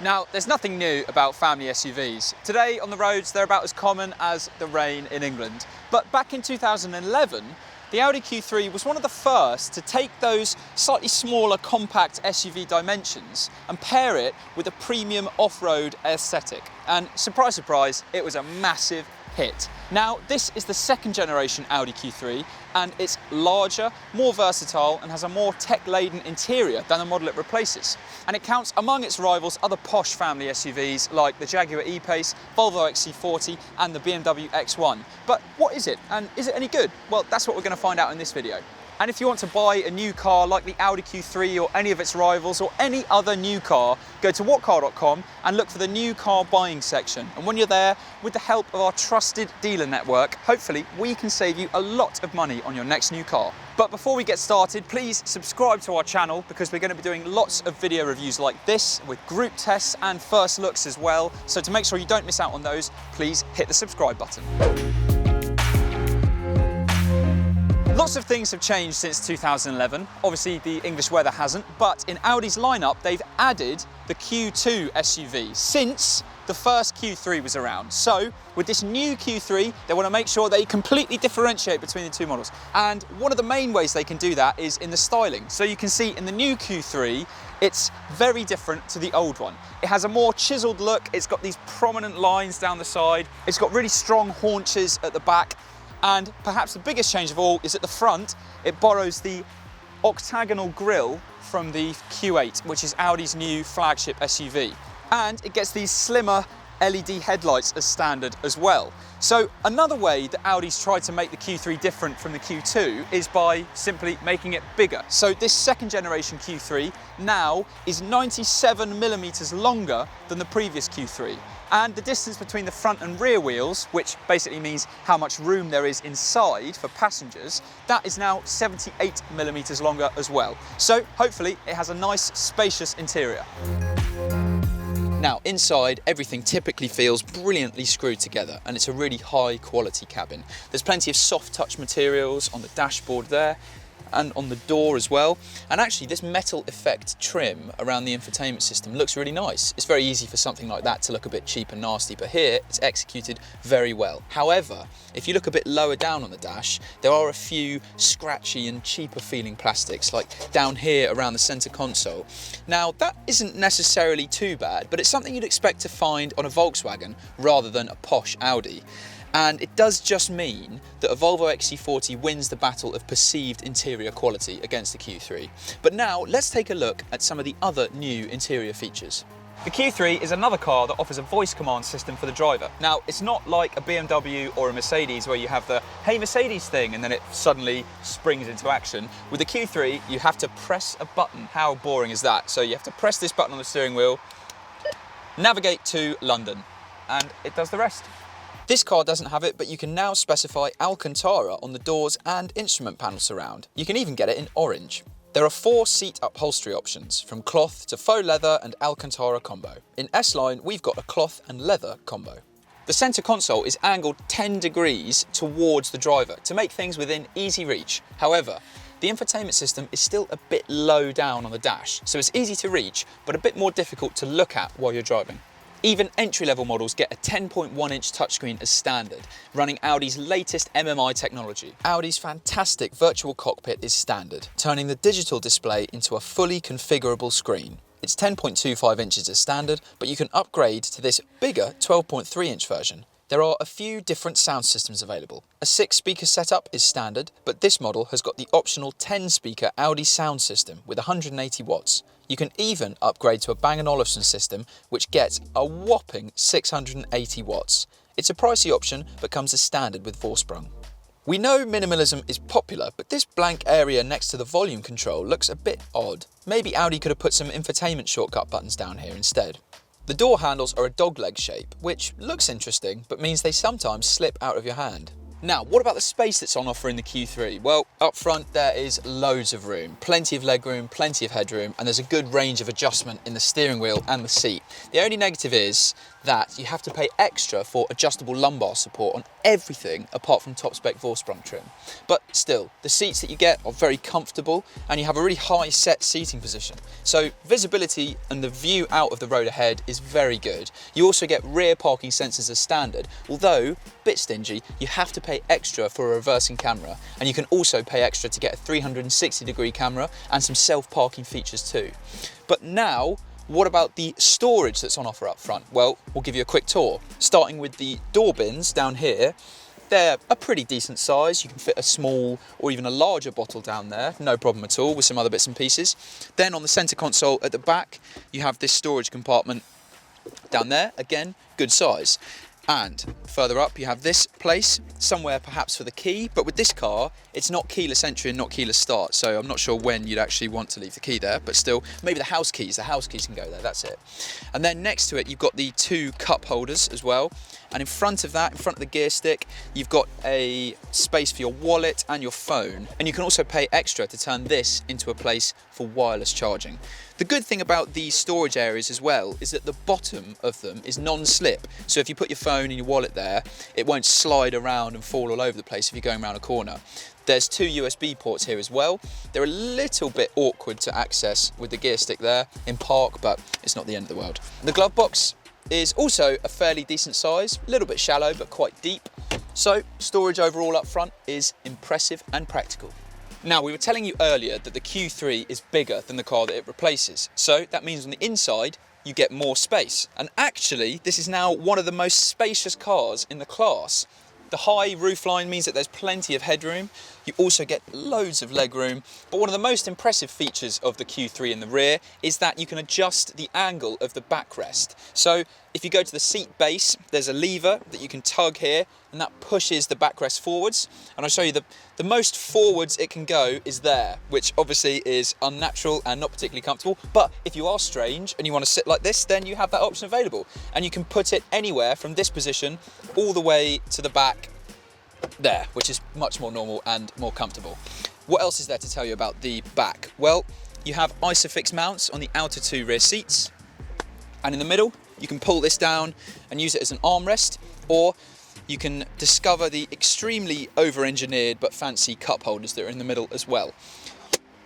Now, there's nothing new about family SUVs. Today on the roads, they're about as common as the rain in England. But back in 2011, the Audi Q3 was one of the first to take those slightly smaller compact SUV dimensions and pair it with a premium off-road aesthetic. And surprise, surprise, it was a massive hit. Now, this is the second generation Audi Q3, and it's larger, more versatile, and has a more tech-laden interior than the model it replaces. And it counts among its rivals other posh family SUVs like the Jaguar E-Pace, Volvo XC40, and the BMW X1. But what is it, and is it any good? Well, that's what we're going to find out in this video. And if you want to buy a new car like the Audi Q3 or any of its rivals or any other new car, go to whatcar.com and look for the new car buying section. And when you're there, with the help of our trusted dealer network, hopefully we can save you a lot of money on your next new car. But before we get started, please subscribe to our channel because we're going to be doing lots of video reviews like this with group tests and first looks as well. So to make sure you don't miss out on those, please hit the subscribe button. Lots of things have changed since 2011. Obviously the English weather hasn't, but in Audi's lineup they've added the Q2 SUV since the first Q3 was around. So with this new Q3, they want to make sure they completely differentiate between the two models. And one of the main ways they can do that is in the styling. So you can see in the new Q3, it's very different to the old one. It has a more chiseled look. It's got these prominent lines down the side. It's got really strong haunches at the back. And perhaps the biggest change of all is at the front, it borrows the octagonal grille from the Q8, which is Audi's new flagship SUV. And it gets these slimmer LED headlights as standard as well. So another way that Audi's tried to make the Q3 different from the Q2 is by simply making it bigger. So this second generation Q3 now is 97mm longer than the previous Q3. And the distance between the front and rear wheels, which basically means how much room there is inside for passengers, that is now 78mm longer as well. So hopefully it has a nice spacious interior. Now inside, everything typically feels brilliantly screwed together and it's a really high quality cabin. There's plenty of soft touch materials on the dashboard there and on the door as well. And actually this metal effect trim around the infotainment system looks really nice. It's very easy for something like that to look a bit cheap and nasty, but here it's executed very well. However, if you look a bit lower down on the dash, there are a few scratchy and cheaper feeling plastics, like down here around the center console. Now that isn't necessarily too bad, but it's something you'd expect to find on a Volkswagen rather than a posh Audi. And it does just mean that a Volvo XC40 wins the battle of perceived interior quality against the Q3. But now let's take a look at some of the other new interior features. The Q3 is another car that offers a voice command system for the driver. Now, it's not like a BMW or a Mercedes where you have the "Hey Mercedes" thing and then it suddenly springs into action. With the Q3, you have to press a button. How boring is that? So you have to press this button on the steering wheel, navigate to London, and it does the rest. This car doesn't have it, but you can now specify Alcantara on the doors and instrument panel surround. You can even get it in orange. There are 4 seat upholstery options, from cloth to faux leather and Alcantara combo. In S-Line, we've got a cloth and leather combo. The center console is angled 10 degrees towards the driver to make things within easy reach. However, the infotainment system is still a bit low down on the dash, so it's easy to reach, but a bit more difficult to look at while you're driving. Even entry-level models get a 10.1-inch touchscreen as standard, running Audi's latest MMI technology. Audi's fantastic virtual cockpit is standard, turning the digital display into a fully configurable screen. It's 10.25 inches as standard, but you can upgrade to this bigger 12.3-inch version. There are a few different sound systems available. A 6-speaker setup is standard, but this model has got the optional 10-speaker Audi sound system with 180 watts. You can even upgrade to a Bang & Olufsen system, which gets a whopping 680 watts. It's a pricey option, but comes as standard with Vorsprung. We know minimalism is popular, but this blank area next to the volume control looks a bit odd. Maybe Audi could have put some infotainment shortcut buttons down here instead. The door handles are a dogleg shape, which looks interesting, but means they sometimes slip out of your hand. Now, what about the space that's on offer in the Q3? Well, up front there is loads of room, plenty of legroom, plenty of headroom, and there's a good range of adjustment in the steering wheel and the seat. The only negative is that you have to pay extra for adjustable lumbar support on everything apart from top spec Vorsprung trim. But still, the seats that you get are very comfortable and you have a really high set seating position. So visibility and the view out of the road ahead is very good. You also get rear parking sensors as standard, although a bit stingy, you have to pay extra for a reversing camera, and you can also pay extra to get a 360-degree camera and some self-parking features too. But now, what about the storage that's on offer up front? Well, we'll give you a quick tour. Starting with the door bins down here, they're a pretty decent size. You can fit a small or even a larger bottle down there, no problem at all, with some other bits and pieces. Then on the center console at the back, you have this storage compartment down there, again, good size. And further up, you have this place, somewhere perhaps for the key, but with this car, it's not keyless entry and not keyless start, so I'm not sure when you'd actually want to leave the key there, but still, maybe the house keys can go there, that's it. And then next to it, you've got the 2 cup holders as well, and in front of that, in front of the gear stick, you've got a space for your wallet and your phone, and you can also pay extra to turn this into a place for wireless charging. The good thing about these storage areas as well is that the bottom of them is non-slip, so if you put your phone and your wallet there, it won't slide around and fall all over the place if you're going around a corner. There's 2 USB ports here as well. They're a little bit awkward to access with the gear stick there in park, but it's not the end of the world. The glove box is also a fairly decent size, a little bit shallow but quite deep. So storage overall up front is impressive and practical. Now, we were telling you earlier that the Q3 is bigger than the car that it replaces. So that means on the inside, you get more space. And actually, this is now one of the most spacious cars in the class. The high roofline means that there's plenty of headroom. You also get loads of legroom. But one of the most impressive features of the Q3 in the rear is that you can adjust the angle of the backrest. So if you go to the seat base, there's a lever that you can tug here, and that pushes the backrest forwards. And I'll show you the most forwards it can go is there, which obviously is unnatural and not particularly comfortable. But if you are strange and you want to sit like this, then you have that option available. And you can put it anywhere from this position all the way to the back there, which is much more normal and more comfortable. What else is there to tell you about the back? Well, you have Isofix mounts on the outer 2 rear seats, and in the middle you can pull this down and use it as an armrest, or you can discover the extremely over-engineered but fancy cup holders that are in the middle as well.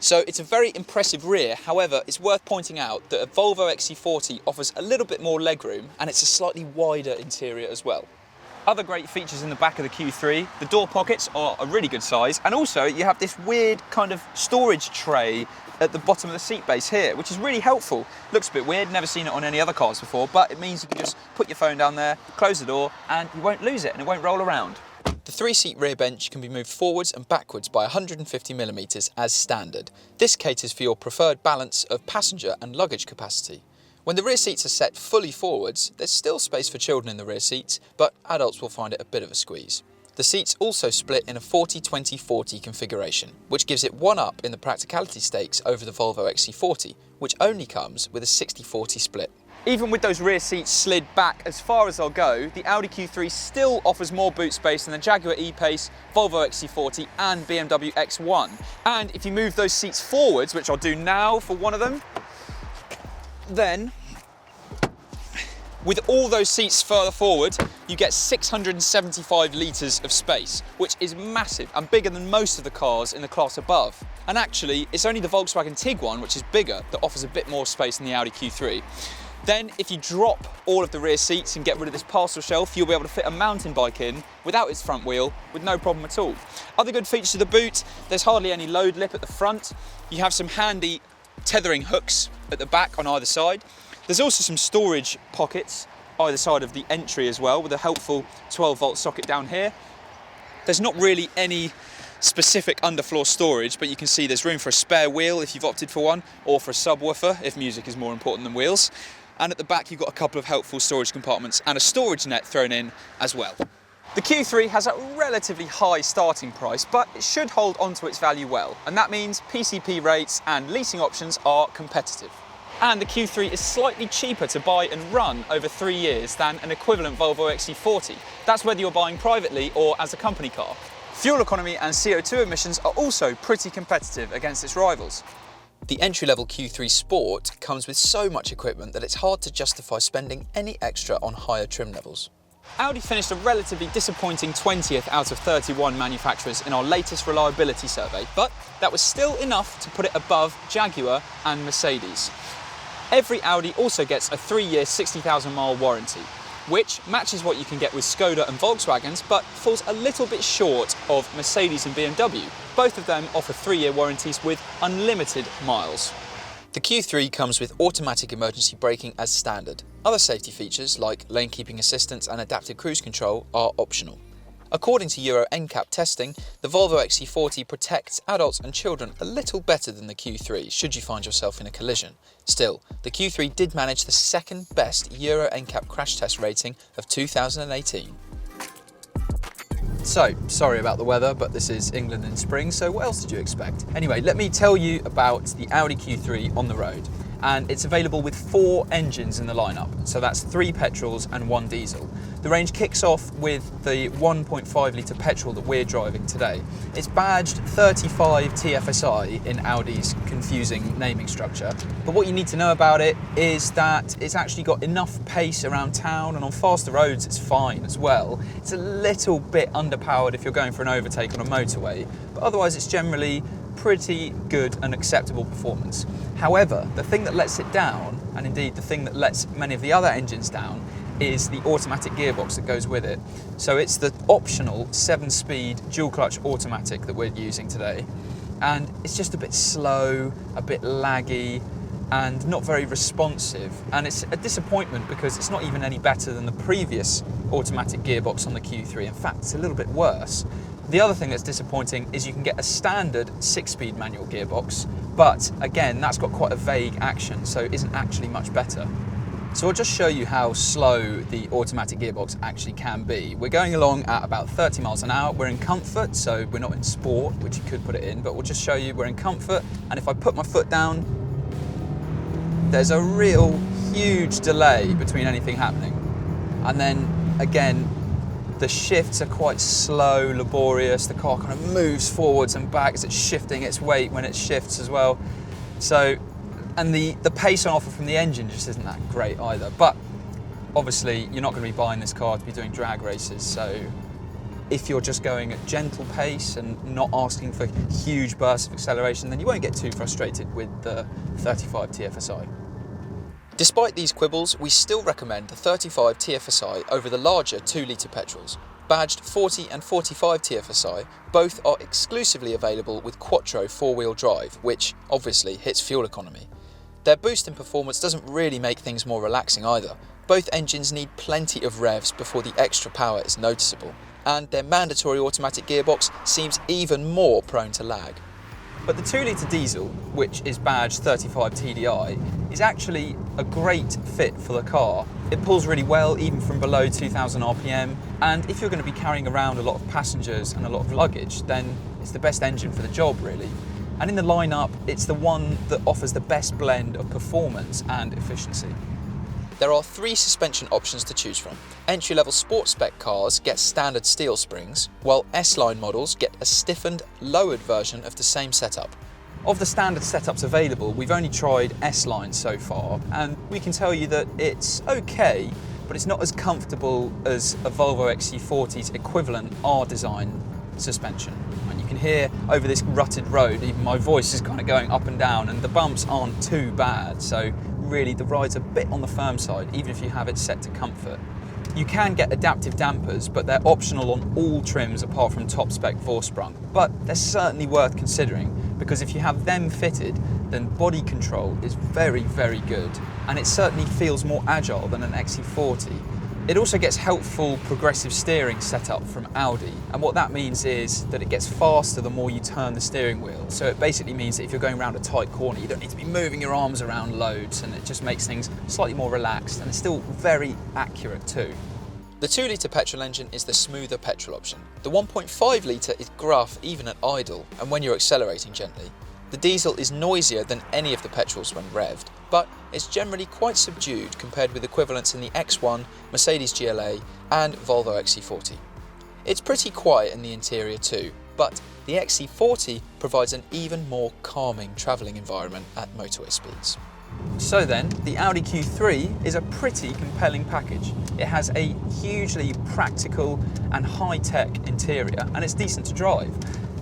So it's a very impressive rear. However, it's worth pointing out that a Volvo XC40 offers a little bit more legroom, and it's a slightly wider interior as well. Other great features in the back of the Q3, the door pockets are a really good size, and also you have this weird kind of storage tray at the bottom of the seat base here, which is really helpful. Looks a bit weird, never seen it on any other cars before, but it means you can just put your phone down there, close the door, and you won't lose it and it won't roll around. The 3-seat rear bench can be moved forwards and backwards by 150mm as standard. This caters for your preferred balance of passenger and luggage capacity. When the rear seats are set fully forwards, there's still space for children in the rear seats, but adults will find it a bit of a squeeze. The seats also split in a 40-20-40 configuration, which gives it one up in the practicality stakes over the Volvo XC40, which only comes with a 60-40 split. Even with those rear seats slid back as far as they'll go, the Audi Q3 still offers more boot space than the Jaguar E-Pace, Volvo XC40 and BMW X1. And if you move those seats forwards, which I'll do now for one of them, then with all those seats further forward, you get 675 litres of space, which is massive and bigger than most of the cars in the class above. And actually, it's only the Volkswagen Tiguan, which is bigger, that offers a bit more space than the Audi Q3. Then, if you drop all of the rear seats and get rid of this parcel shelf, you'll be able to fit a mountain bike in without its front wheel with no problem at all. Other good features of the boot, there's hardly any load lip at the front. You have some handy tethering hooks at the back on either side. There's also some storage pockets either side of the entry as well, with a helpful 12-volt socket down here. There's not really any specific underfloor storage, but you can see there's room for a spare wheel if you've opted for one, or for a subwoofer if music is more important than wheels. And at the back you've got a couple of helpful storage compartments and a storage net thrown in as well. The Q3 has a relatively high starting price, but it should hold on to its value well, and that means PCP rates and leasing options are competitive. And the Q3 is slightly cheaper to buy and run over 3 years than an equivalent Volvo XC40. That's whether you're buying privately or as a company car. Fuel economy and CO2 emissions are also pretty competitive against its rivals. The entry-level Q3 Sport comes with so much equipment that it's hard to justify spending any extra on higher trim levels. Audi finished a relatively disappointing 20th out of 31 manufacturers in our latest reliability survey, but that was still enough to put it above Jaguar and Mercedes. Every Audi also gets a 3-year 60,000 mile warranty, which matches what you can get with Skoda and Volkswagens, but falls a little bit short of Mercedes and BMW. Both of them offer 3-year warranties with unlimited miles. The Q3 comes with automatic emergency braking as standard. Other safety features like lane keeping assistance and adaptive cruise control are optional. According to Euro NCAP testing, the Volvo XC40 protects adults and children a little better than the Q3 should you find yourself in a collision. Still, the Q3 did manage the second best Euro NCAP crash test rating of 2018. So, sorry about the weather, but this is England in spring, so what else did you expect? Anyway, let me tell you about the Audi Q3 on the road. And it's available with 4 engines in the lineup, so that's 3 petrols and 1 diesel. The range kicks off with the 1.5 litre petrol that we're driving today. It's badged 35 TFSI in Audi's confusing naming structure, but what you need to know about it is that it's actually got enough pace around town, and on faster roads it's fine as well. It's a little bit underpowered if you're going for an overtake on a motorway, but otherwise it's generally pretty good and acceptable performance. However, the thing that lets it down, and indeed the thing that lets many of the other engines down, is the automatic gearbox that goes with it. So it's the optional 7-speed dual clutch automatic that we're using today, and it's just a bit slow, a bit laggy, and not very responsive. And it's a disappointment because it's not even any better than the previous automatic gearbox on the Q3. In fact, it's a little bit worse. The other thing that's disappointing is you can get a standard 6-speed manual gearbox, but again, that's got quite a vague action, so it isn't actually much better. So I'll just show you how slow the automatic gearbox actually can be. We're going along at about 30 miles an hour. We're in comfort, so we're not in sport, which you could put it in, but we'll just show you we're in comfort. And if I put my foot down, there's a real huge delay between anything happening. And then again, the shifts are quite slow, laborious. The car kind of moves forwards and back as it's shifting its weight when it shifts as well. So, and the pace on offer from the engine just isn't that great either. But obviously, you're not going to be buying this car to be doing drag races. So if you're just going at gentle pace and not asking for huge bursts of acceleration, then you won't get too frustrated with the 35 TFSI. Despite these quibbles, we still recommend the 35 TFSI over the larger 2-litre petrols. Badged 40 and 45 TFSI, both are exclusively available with Quattro 4-wheel drive, which obviously hits fuel economy. Their boost in performance doesn't really make things more relaxing either. Both engines need plenty of revs before the extra power is noticeable, and their mandatory automatic gearbox seems even more prone to lag. But the 2-litre diesel, which is badged 35 TDI, is actually a great fit for the car. It pulls really well, even from below 2000 RPM, and if you're going to be carrying around a lot of passengers and a lot of luggage, then it's the best engine for the job, really. And in the lineup, it's the one that offers the best blend of performance and efficiency. There are 3 suspension options to choose from. Entry-level sport spec cars get standard steel springs, while S-Line models get a stiffened, lowered version of the same setup. Of the standard setups available, we've only tried S-Line so far, and we can tell you that it's okay, but it's not as comfortable as a Volvo XC40's equivalent R-design suspension. And you can hear over this rutted road, even my voice is kind of going up and down, and the bumps aren't too bad, so really the ride's a bit on the firm side, even if you have it set to comfort. You can get adaptive dampers, but they're optional on all trims apart from top spec Vorsprung. But they're certainly worth considering, because if you have them fitted, then body control is very, very good, and it certainly feels more agile than an XC40. It also gets helpful progressive steering set up from Audi, and what that means is that it gets faster the more you turn the steering wheel. So it basically means that if you're going around a tight corner, you don't need to be moving your arms around loads, and it just makes things slightly more relaxed, and it's still very accurate too. The 2-litre petrol engine is the smoother petrol option. The 1.5 litre is gruff even at idle and when you're accelerating gently. The diesel is noisier than any of the petrols when revved. but it's generally quite subdued compared with equivalents in the X1, Mercedes GLA and Volvo XC40. It's pretty quiet in the interior too, but the XC40 provides an even more calming travelling environment at motorway speeds. So then, the Audi Q3 is a pretty compelling package. It has a hugely practical and high-tech interior, and it's decent to drive.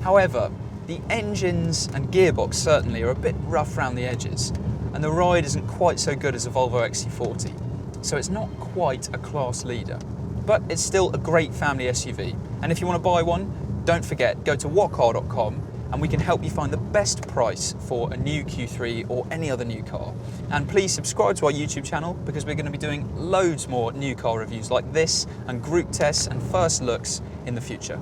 However, the engines and gearbox certainly are a bit rough around the edges, and the ride isn't quite so good as a Volvo XC40, so it's not quite a class leader. But it's still a great family SUV, and if you want to buy one, don't forget, go to whatcar.com and we can help you find the best price for a new Q3 or any other new car. And please subscribe to our YouTube channel because we're going to be doing loads more new car reviews like this and group tests and first looks in the future.